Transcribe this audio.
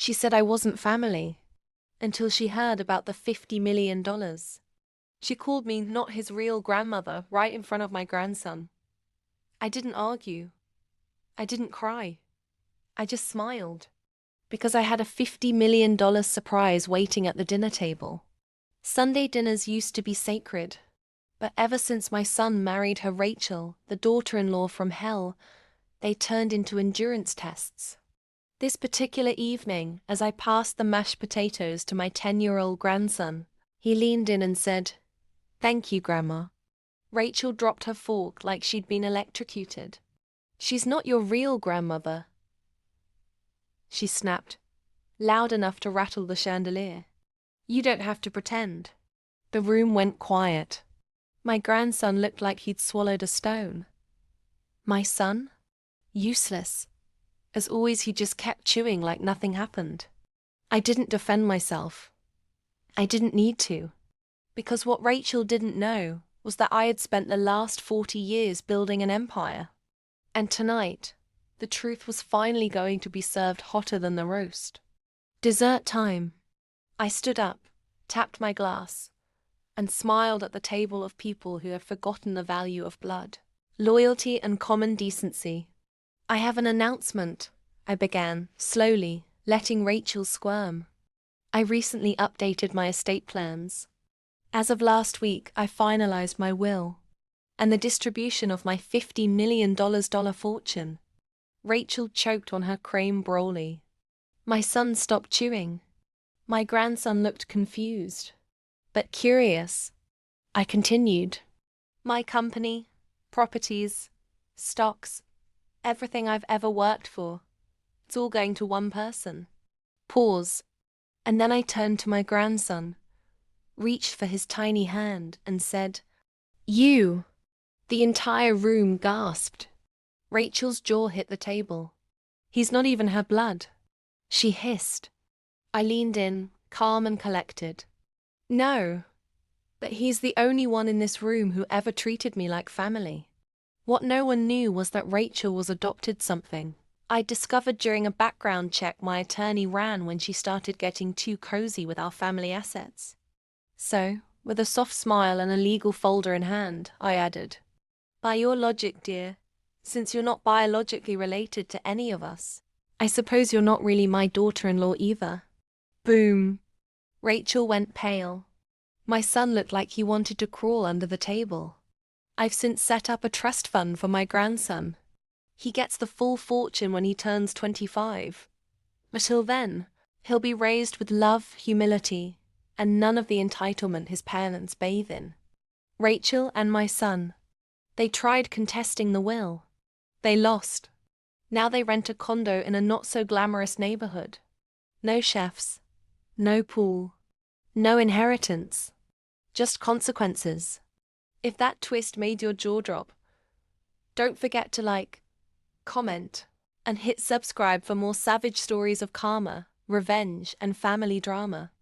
She said I wasn't family until she heard about the $50 million. She called me not his real grandmother right in front of my grandson. I didn't argue. I didn't cry. I just smiled because I had a $50 million surprise waiting at the dinner table. Sunday dinners used to be sacred, but ever since my son married her Rachel, the daughter-in-law from hell, they turned into endurance tests. This particular evening, as I passed the mashed potatoes to my 10-year-old grandson, he leaned in and said, "Thank you, Grandma." Rachel dropped her fork like she'd been electrocuted. "She's not your real grandmother," she snapped, loud enough to rattle the chandelier. "You don't have to pretend." The room went quiet. My grandson looked like he'd swallowed a stone. My son? Useless. As always, he just kept chewing like nothing happened. I didn't defend myself. I didn't need to. Because what Rachel didn't know was that I had spent the last 40 years building an empire. And tonight, the truth was finally going to be served hotter than the roast. Dessert time. I stood up, tapped my glass, and smiled at the table of people who had forgotten the value of blood, loyalty, and common decency. "I have an announcement," I began, slowly, letting Rachel squirm. "I recently updated my estate plans. As of last week, I finalized my will and the distribution of my $50 million fortune." Rachel choked on her creme brulee. My son stopped chewing. My grandson looked confused, but curious. I continued. "My company, properties, stocks, everything I've ever worked for, it's all going to one person." Pause. And then I turned to my grandson, reached for his tiny hand, and said, "You." The entire room gasped. Rachel's jaw hit the table. "He's not even her blood," she hissed. I leaned in, calm and collected. "No, but he's the only one in this room who ever treated me like family." What no one knew was that Rachel was adopted, something I discovered during a background check my attorney ran when she started getting too cozy with our family assets. So, with a soft smile and a legal folder in hand, I added, "By your logic, dear, since you're not biologically related to any of us, I suppose you're not really my daughter-in-law either." Boom. Rachel went pale. My son looked like he wanted to crawl under the table. "I've since set up a trust fund for my grandson. He gets the full fortune when he turns 25. Until then, he'll be raised with love, humility, and none of the entitlement his parents bathe in." Rachel and my son. They tried contesting the will. They lost. Now they rent a condo in a not-so-glamorous neighborhood. No chefs. No pool. No inheritance. Just consequences. If that twist made your jaw drop, don't forget to like, comment, and hit subscribe for more savage stories of karma, revenge, and family drama.